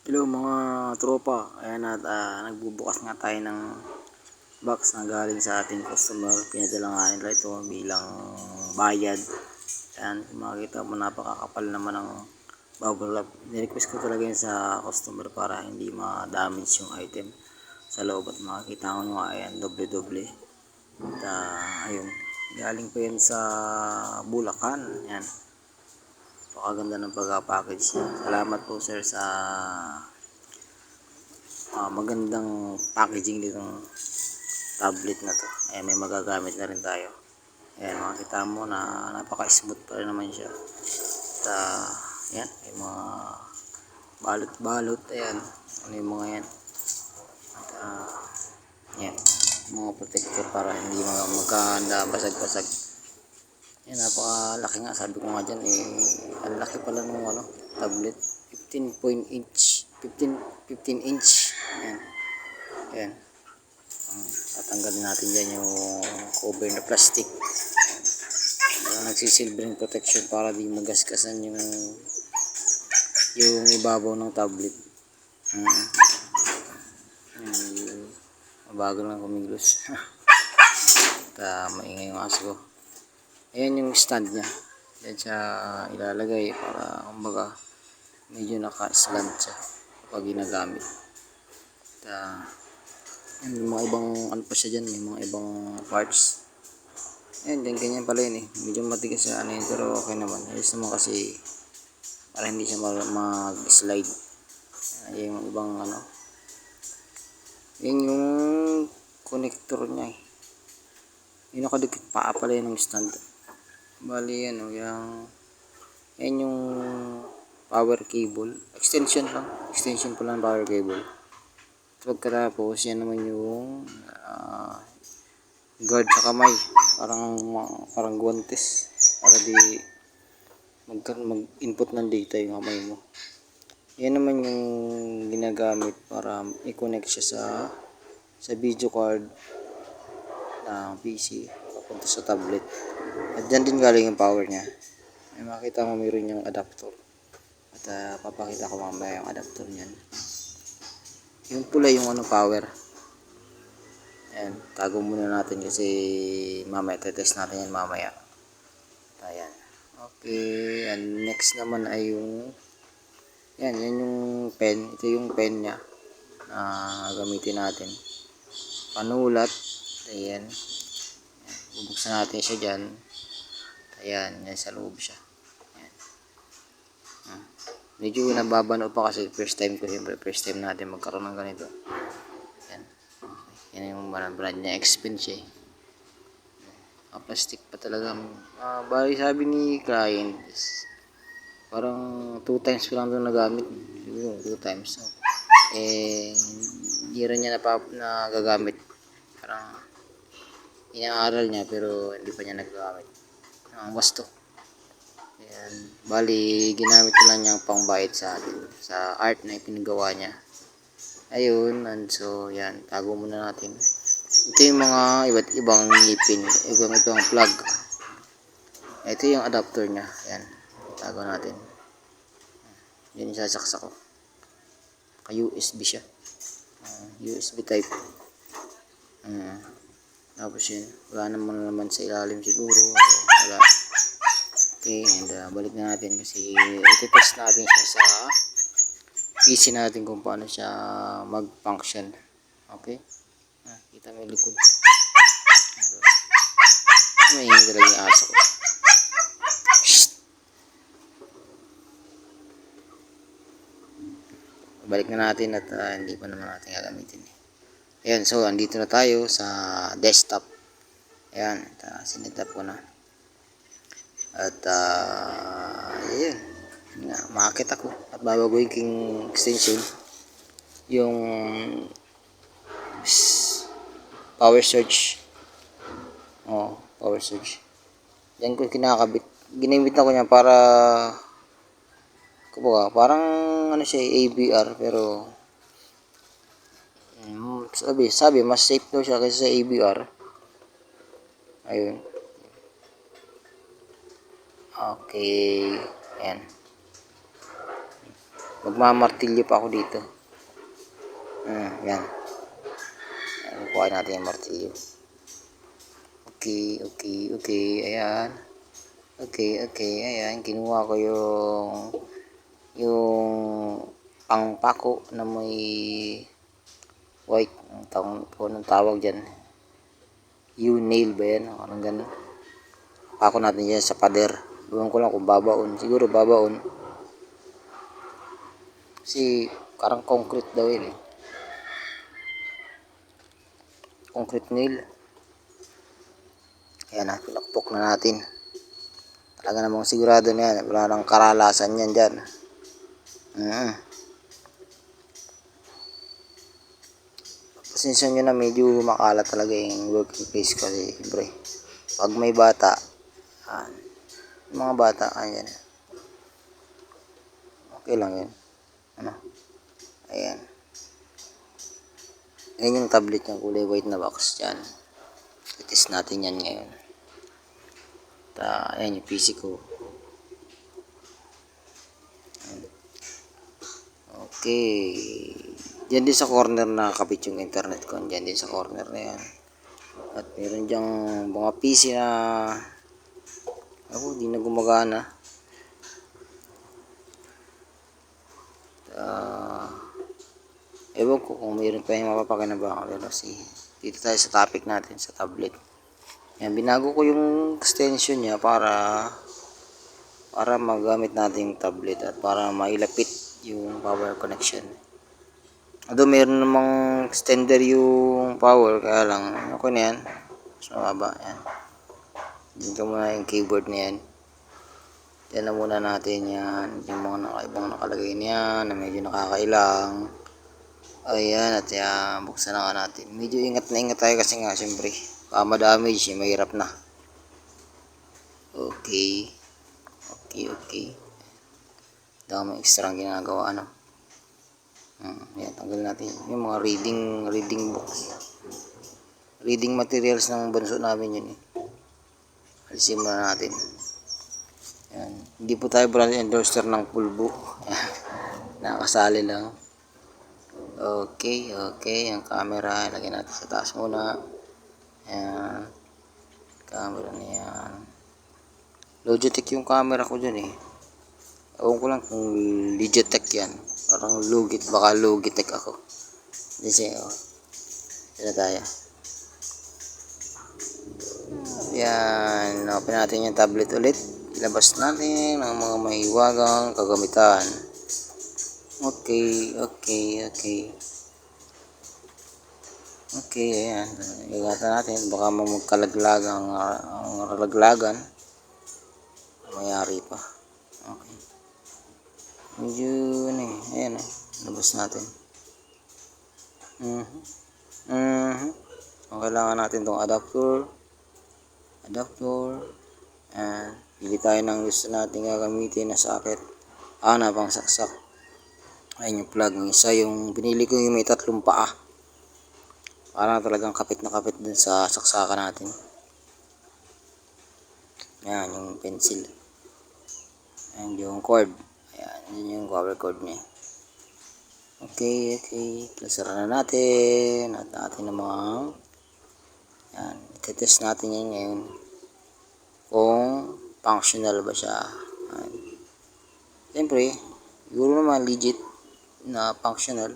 Hello mga tropa, ayan at nagbubukas nga tayo ng box na galing sa ating customer. Pinadala nga nila ito bilang bayad. Ayan, makikita mo napakakapal naman ng bubble wrap. Nirequest ko talaga yun sa customer para hindi ma-damage yung item sa loob. At makikita ko nga, ayan, doble-doble. At ayun, galing pa yun sa Bulacan. Ayan, napakaganda ng pagka-package niya. Salamat po sir sa magandang packaging ditong tablet na to. Ayan, may magagamit na rin tayo. Ayan, makikita mo na napaka-smooth pa rin naman siya. At ayan, may mga balot-balot. Ayan, ano yung mga yan. At ayan, mga protector para hindi magkahanda basag-basag. Ayan, napakalaki nga. Sabi ko nga dyan, ang laki pala ng tablet. 15 inch. Ayan. Ayan. Tatanggalin natin dyan yung cover na plastic. Nagsisilbering protection para di magaskasan yung ibabaw ng tablet. Mabagal lang kumilos. At maingay yung aso ko. Ayan yung stand nya. Diyan siya ilalagay para kumbaga medyo naka-slant siya pag ginagamit. At may mga ibang ano pa siya dyan, may mga ibang parts. Ayan, ganyan pala yun medyo matigas siya ano yun, pero okay naman. Ayos naman kasi para hindi siya mag-slide. Ayan yung ibang yun yung connector nya yung nakadikit paa pala yun ng stand. Bali yan yan yung power cable, extension po lang power cable. Pagkatapos yan naman yung guard sa kamay, parang guantes para di mag-input ng data yung kamay mo. Yan naman yung ginagamit para i-connect siya sa video card ng PC papunta sa tablet. At dyan din galing yung power nya. Ay makita mo mayroon yung adapter. At papakita ko mamaya yung adapter niyan. Yung pula yung power. Ayan, tago muna natin kasi mamaya tetest natin yan mamaya. Ayan. Okay, and next naman ay yung yan yung pen. Ito yung pen nya na gamitin natin. Panulat. Ayan. Bubuksan natin siya dyan. Ayan, yan sa loob siya. Ayan. Medyo nababano pa kasi first time ko, siyempre first time natin magkaroon ng ganito. Yan. Yan yung brand niya, expense plastic pa talaga. Bali sabi ni client is parang 2 times ko lang doon nagamit. Siguro 2 times. Hindi rin niya nagagamit. Parang inaaral niya pero hindi pa niya nagagamit. Wasto. Ayan. Bali, ginamit ko lang niyang pangbayad sa atin. Sa art na ipinagawa niya. Ayun. And so, yan. Tago muna natin. Ito yung mga iba't ibang ngipin. Ibang plug. Ito yung adapter niya. Ayan. Tago natin. Yan yung sasaksak ko. USB siya. USB type. Tapos yun. Wala naman sa ilalim siguro. Wala. Okay, and balik na natin kasi iti-test natin siya sa PC natin kung paano siya mag-function. Okay? Kita mo yung likod. Maingay talaga yung aso ko. Balik na natin at hindi pa naman natin gagamitin. Ayan, so andito na tayo sa desktop. Ayan, sinetap ko na. At ayun, makakita ko at babaguhin king extension yung power surge. Power surge. Diyan ko kinakabit. Ginamit na ko niya para parang siya ABR pero sabi mas safe daw siya kaysa sa ABR. Ayun. Okay. Ayan. Magmamartilyo pa ako dito. Yan. Kukuha natin yung martilyo. Okay. Ayan. Okay. Ayan. Kinuha ko yung pangpako na may white. Anong tawag dyan? U-nail ba yan? Anong ganun? Pako natin dyan sa pader. Ewan ko lang kung babaon. Siguro babaon. Kasi parang concrete daw yun eh. Concrete nail. Ayan na, pinakpok na natin. Talaga namang sigurado na yan. Wala nang karalasan yan dyan. Pasensya nyo na medyo makalat talaga yung working place kasi siyempre pag may bata, yung mga bata, ayan. Okay lang yun. Ayan. Ayan yung tablet yung kulay white na box dyan. I-test natin yan ngayon. Ayan yung PC ko. Okay. Diyan din sa corner nakakabit yung internet ko. Diyan din sa corner na yan. At meron dyang mga PC na di na gumagana. Ewan ko kung mayroon pa yung mapapakinabangan. Pero dito tayo sa topic natin sa tablet. Yan, binago ko yung extension niya para magamit natin yung tablet at para mailapit yung power connection. Although meron namang extender yung power, kaya lang okay na yan. Mas mababa yan. Dito muna yung keyboard na yan. Diyan na muna natin yan. Yung mga ibang nakalagay niyan na medyo nakakailang. Ayan, at yan, buksan na nga natin. Medyo ingat na ingat tayo kasi nga siyempre ma-damage, mahirap na. Okay. Dami extra ang ginagawa, ano. Yan, tanggal natin yung mga reading books. Reading materials ng bunso namin yun eh. Alisin muna natin. Yan. Hindi po tayo brand endorser ng pulbo. Nakasali lang. Okay. Yung camera, lagyan natin sa taas muna. Ayan. Camera na yan. Logitech yung camera ko dyan eh. Ewan ko lang kung Logitech yan. Parang baka Logitech ako. Kasi, sila tayo. Yan. Open natin yung tablet ulit. Ilabas natin ang mga mahiwagang kagamitan. Okay. Ayan. Igatan natin. Baka magkalaglagan ang laglagan. Mayari pa. Okay. Medyo ayan labas natin. Kailangan natin tong adapter. Pili tayo ng gusto natin gagamitin na socket. Na pang saksak. Ayan yung plug. Yung isa yung pinili ko yung may 3 paa. Para talagang kapit na kapit dun sa saksakan natin. Ayan yung pencil. Ayan yung cord. Ayan, yun yung power cord niya. Okay. Plasara na natin. At natin namang yan. Itetest natin yan ngayon. Kung functional ba siya. Ayan. Siyempre, siguro naman legit na functional.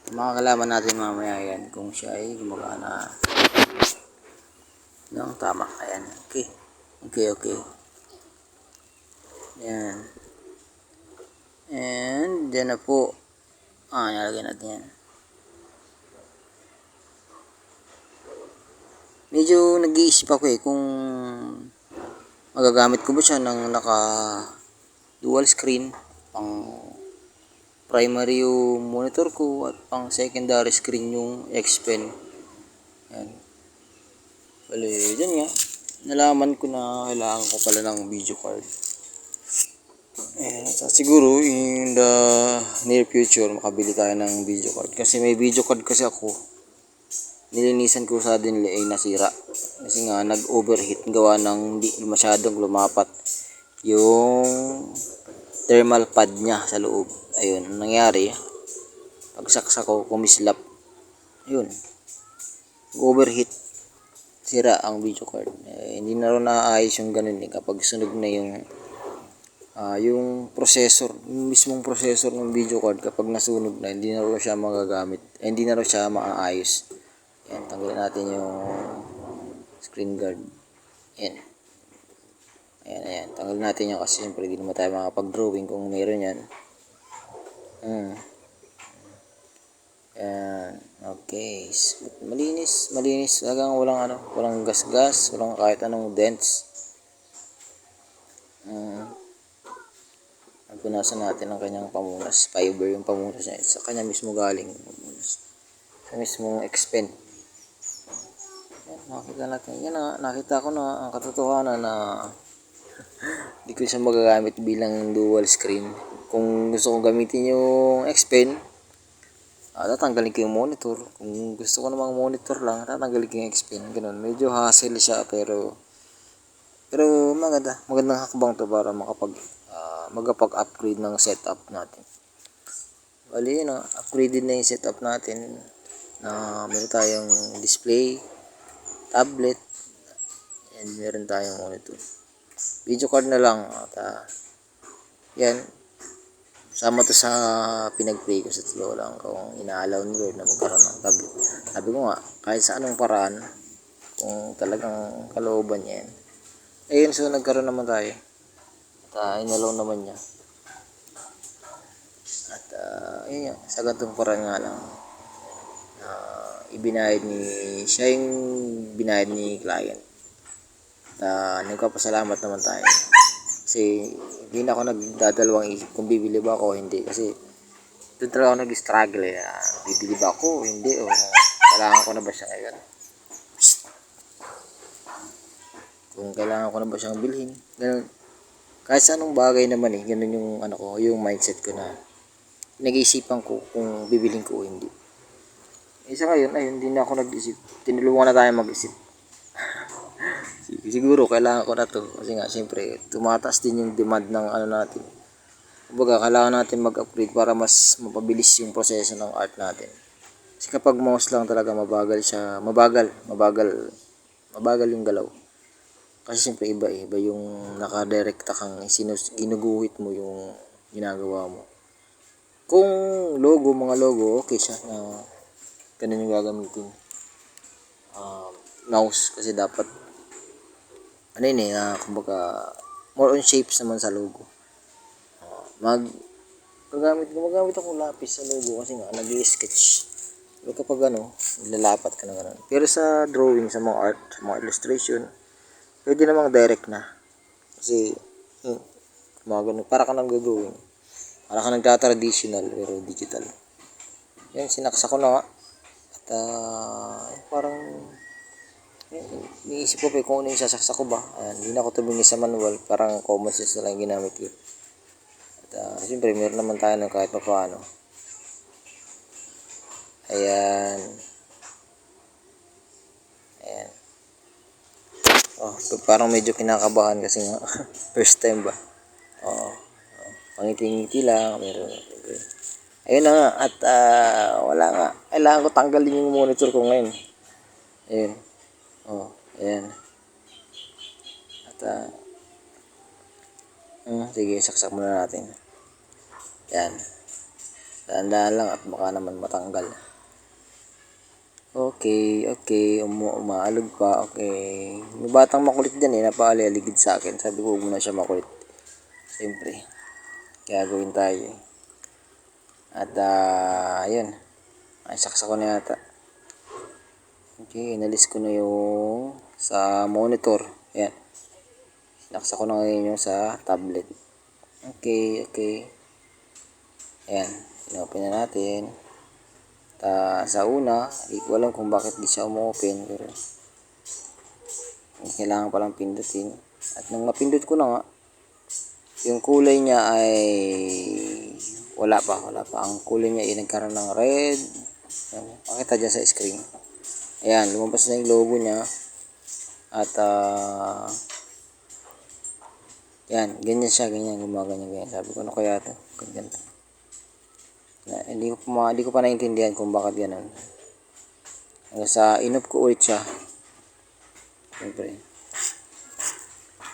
Makakalaman natin mamaya yan kung siya ay gumagana. Tama. Ayan. Okay. Yan. And then na po. Nalagyan natin yan. Medyo nag-iisip ako kung magagamit ko ba siya ng naka dual screen pang primary yung monitor ko at pang secondary screen yung X-Pen. Yan. Bali, dyan nga. Nalaman ko na kailangan ko pala ng video card. Siguro in the near future makabili tayo ng video card kasi may video card kasi ako nilinisan ko suddenly ay nasira kasi nga nag-overheat gawa ng hindi masyadong lumapat yung thermal pad niya sa loob. ayun, ang nangyari, pagsaksak ko, kumislap. Ayun, overheat, sira ang video card. Hindi na rin naayos yung ganun kapag sunog na yung processor, yung mismong processor ng video card kapag nasunog na, hindi na rin siya magagamit, hindi na rin siya maaayos. Yan, tanggalin natin yung screen guard. Yan. Ayan. Tanggalin natin yan kasi siyempre hindi naman tayo makapag-drawing kung meron yan. Ayan. Okay. Malinis. Talagang walang gas-gas, walang kahit anong dents. Punasan natin ang kanyang pamunas. Fiber yung pamunas niya. Sa kanya mismo galing pamunas. Sa mismong expand. Yan, nakita natin. Yan na, nakita ko na ang katotohanan na hindi ko siya magagamit bilang dual screen. Kung gusto kong gamitin yung expand, tatanggalin ko yung monitor. Kung gusto ko namang monitor lang, tatanggalin ko yung expand. Ganun. Medyo hassle siya pero magandang hakbang to para magapag-upgrade ng setup natin. Bali yun, upgraded na yung setup natin na meron tayong display, tablet, and meron tayong monitor. Video card na lang at yan, sama to sa pinag-pray ko sa tilo lang kung inaalaw ni Lord na magkaroon ng tablet. Sabi ko nga, kahit sa anong paraan, kung talagang kalooban niya yan. Ayun, so nagkaroon naman tayo. At inalaw naman niya. At yun nga, sa gantong paraan nga lang. Siya yung binayad ni client. At nagpapasalamat naman tayo. Kasi hindi na ako nagdadalawang isip kung bibili ba ako o hindi. Kasi doon talaga ako nag-struggle bibili ba ako o hindi. O kailangan ko na ba siya ngayon. Kung kailangan ko na ba siyang bilhin. Ganun. Kahit sa anong bagay naman ganun yung yung mindset ko na nag-iisipan ko kung bibilhin ko o hindi. Isa ngayon, hindi na ako nag-isip. Tinulungan na tayo mag-isip. Siguro kailangan ko na to kasi nga siyempre tumataas din yung demand ng natin. Kumbaga kailangan natin mag-upgrade para mas mapabilis yung proseso ng art natin. Kasi kapag mouse lang talaga mabagal yung galaw. Kasi siyempre iba yung nakadirekta kang ginuguhit mo yung ginagawa mo. Kung mga logo, okay siya na ganun yung gagamitin. Mouse kasi dapat kumbaga more on shapes naman sa logo. Gumagamit ako lapis sa logo kasi nga nag-i-sketch. Pero kapag nilalapat ka na gano'n. Pero sa drawing, sa mga art, sa mga illustration, pwede namang direct na. Kasi, para ka nang gagawin. Para ka nagta-traditional, pero digital. Yan, sinaksa ko na nga. At, parang, niisip ko kung ano yung sasaksa ko ba. Hindi na ako tumingin sa manual. Parang common sense na lang ginamit ko. At, siyempre, meron naman tayo ng kahit pa paano. Ayan. Parang medyo kinakabahan kasi nga first time ba. Pangiti-ngiti lang, pero ayun na nga at wala nga. Kailangan ko tanggalin yung monitor ko ngayon. Ayun. Ayan. At sige, saksak muna natin. Yan. Dahan-dahan lang at baka naman matanggal. Okay. Umaalog pa. Okay. May batang makulit dyan napaaligid sa akin. Sabi ko, huwag mo na siya makulit. Siyempre. Gagawin tayo. At, ayun. Ay, saksa ko na yata. Okay, inalis ko na yung sa monitor. Ayan. Sinaksa ko na ngayon yung sa tablet. Okay. Ayan. Inopen na natin. Sa una, hindi ko alam kung bakit di siya umu-open pero kailangan palang pindutin at nang mapindot ko na nga yung kulay niya ay wala pa ang kulay niya ay nagkaroon ng red. Pakita dyan sa screen. Ayan, lumabas na yung logo niya at yan, ganyan siya, ganyan gumaganyan. Sabi ko, ano kaya ito? Ganyan. Hindi ko pa naintindihan kung bakit ganun. Hanggang sa inop ko ulit siya. Siyempre.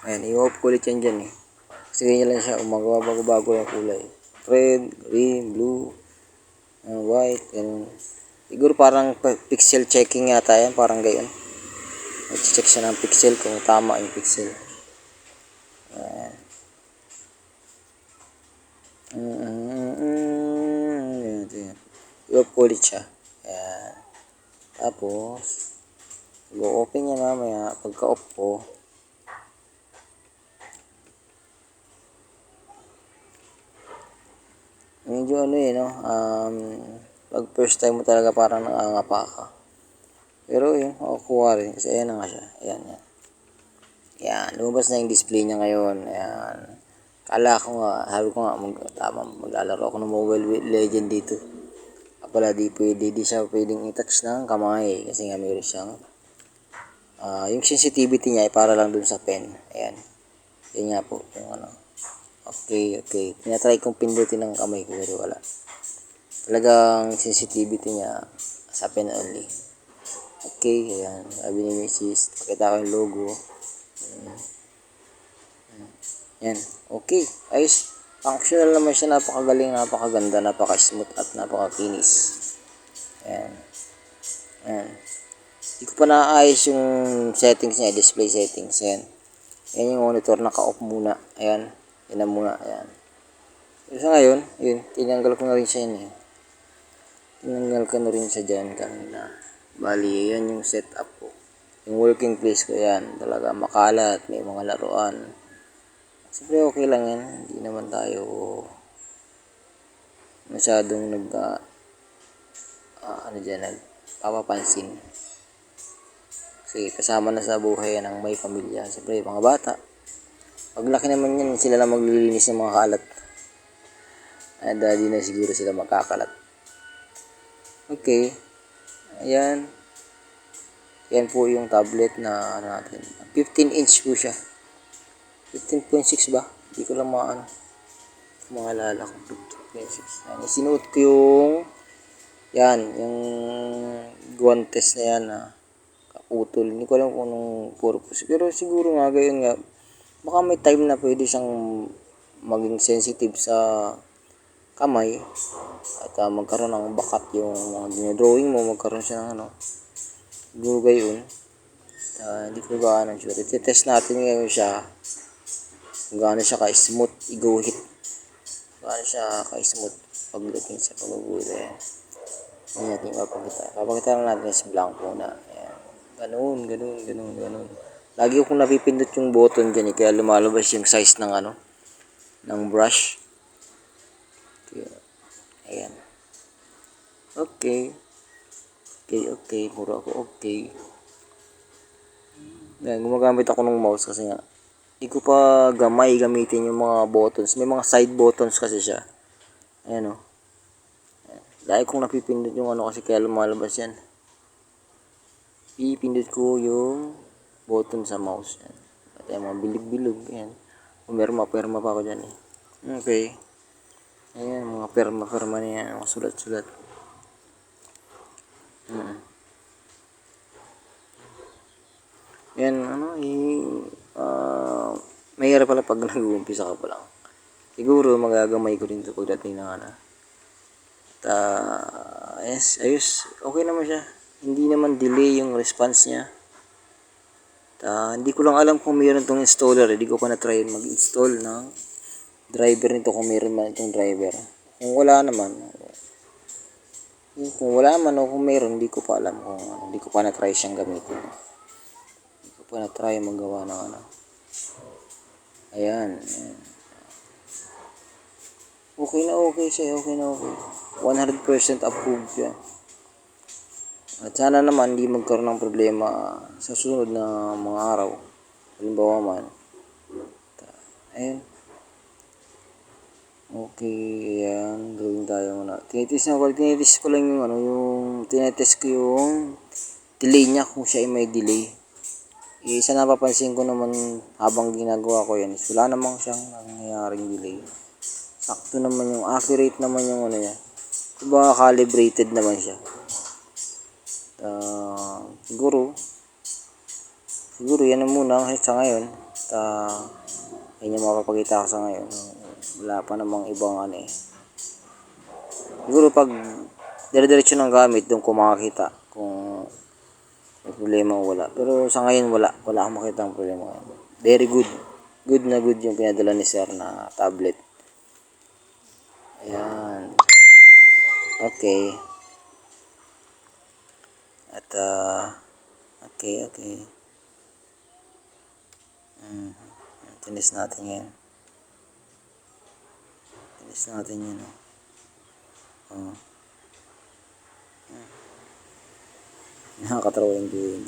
Ayan, i-off ko ulit yan dyan eh. Kasi ganyan lang siya, bago yung kulay. Red, green, blue, white, ganun. Siguro parang pixel checking yata yan, parang gayon. Check siya ng pixel kung tama yung pixel. Ayan. Ayan. I-off ko ulit siya. Ayan. Tapos, go-open niya mamaya. Pagka-off ko, medyo ano no, pag first time mo talaga parang nangangapa ka. Pero yun, makukuha rin kasi ayan na nga siya. Ayan, yan. Yan, lumabas na yung display niya ngayon. Ayan. Kala ko nga, sabi ko nga, maglalaro ako ng Mobile Legend dito. Pala di siya pwedeng i-touch ng kamay kasi nga mayroon siyang yung sensitivity niya ay para lang dun sa pen. Ayan. Yan nga po, yung ano. Okay. Tinatry kong pindutin ng kamay ko pero wala. Talagang sensitivity niya sa pen only. Okay, ayan. Sabi ni Mrs. Pakita ko yung logo. Ayan. Okay. Ayos. Functional naman siya. Napakagaling, napakaganda, napaka-smooth at napaka-kinis. Ayan. Ayan. Hindi ko pa naayos yung settings niya, display settings. Ayan. Ayan yung monitor, naka-off muna. Ayan. Yan na muna. Ayan. So, sa ngayon, yun. Tinanggal ko na rin siya yun eh. Tinanggal ko na rin siya dyan kanina. Bali, yan yung setup ko. Yung working place ko yan. Talaga makalat, may mga laruan. Siyempre okay lang yan. Hindi naman tayo masyadong nagpapapansin. Kasi kasama na sa buhay yan ng may pamilya. Siyempre mga bata. Paglaki naman yan, sila lang maglilinis ng mga kalat. Ay, daddy na siguro sila magkakalat. Okay. Ayan. Yan po yung tablet na natin. 15-inch po siya. 15.6 ba? Hindi ko lang maalala ko. 15.6. Yan. Isinuot ko yung yung guantes na yan na kaputol. Hindi ko alam kung anong purpose. Pero siguro nga, gayon nga. Baka may time na pwede siyang maging sensitive sa kamay. At magkaroon ng bakat yung mga drawing mo. Magkaroon siya ng siguro gayon. Hindi ko gaano sure. Test natin ngayon siya. Kung gaano siya ka-smooth i-go-hit. Gaano siya ka-smooth pagdating sa pag-go-hit. Ayan. Ayan natin papakita. Papakita lang natin sa blanco na. Ayan. Ganun. Lagi akong napipindot yung button dyan kaya lumalabas yung size ng ng brush. Ayan. Okay. Puro ako okay. Ayan, gumagamit ako ng mouse kasi nga hindi ko pa gamitin yung mga buttons. May mga side buttons kasi siya. Ayan o. Dahil kong napipindot yung kasi kaya lumalabas yan. Pipindot ko yung button sa mouse. Yan. At yung mga bilog-bilog. Ayan. Perma pa ako dyan eh. Okay. Ayan, mga perma na yan. Mga sulat-sulat. Yan, mahirap pala pag nag-uumpisa ka pa lang. Siguro, magagamay ko rin ito pagdating ng yes, ayos. Okay naman siya. Hindi naman delay yung response niya. Hindi ko lang alam kung mayroon itong installer. Hindi ko pa na-try mag-install ng driver nito kung mayroon man itong driver. Kung wala naman o kung mayroon, hindi ko pa alam kung hindi ko pa na-try siyang gamitin. Hindi ko pa na-try magawa ng Ayan. Okay siya. 100% approved siya. At sana naman hindi magkaroon ng problema sa susunod na mga araw. Halimbawa man. Ayan. Okay, ayan. Gawin tayo muna. Tinitest ko lang yung delay niya kung siya ay may delay. Isa napapansin ko naman habang ginagawa ko yan is wala namang siyang nangyayaring delay. Sakto naman yung accurate naman yung niya. ba calibrated naman siya. Siguro yan na muna sa ngayon. Yan yung mapapakita ko sa ngayon. Wala pa namang ibang ano eh. Siguro pag dire-diretso ng gamit, doon ko makakita kung may problema o wala. Pero sa ngayon wala akong makita ang problema. Very good. Good na good yung pinadala ni sir na tablet. Ayan. Okay. At okay. Tinis natin yan. Tinis natin yan. Oh. Nakakatrawa yung gawin.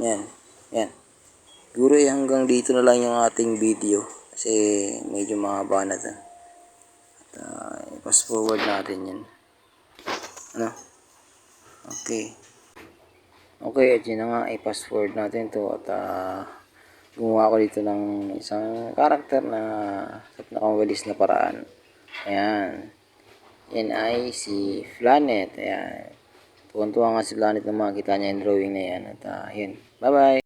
Yan. Siguro hanggang dito na lang yung ating video. Kasi medyo mahaba na to. At i-fast forward natin yan. Ano? Okay. Okay, at yun na nga. I-fast forward natin to. At gumawa ko dito ng isang karakter na sa pinakamabalis na paraan. Ayan. Yan ay si Planet. Ayan. Tuwan-tuwa nga si Planet na makita niya yung drawing na yan. At yun. Bye-bye.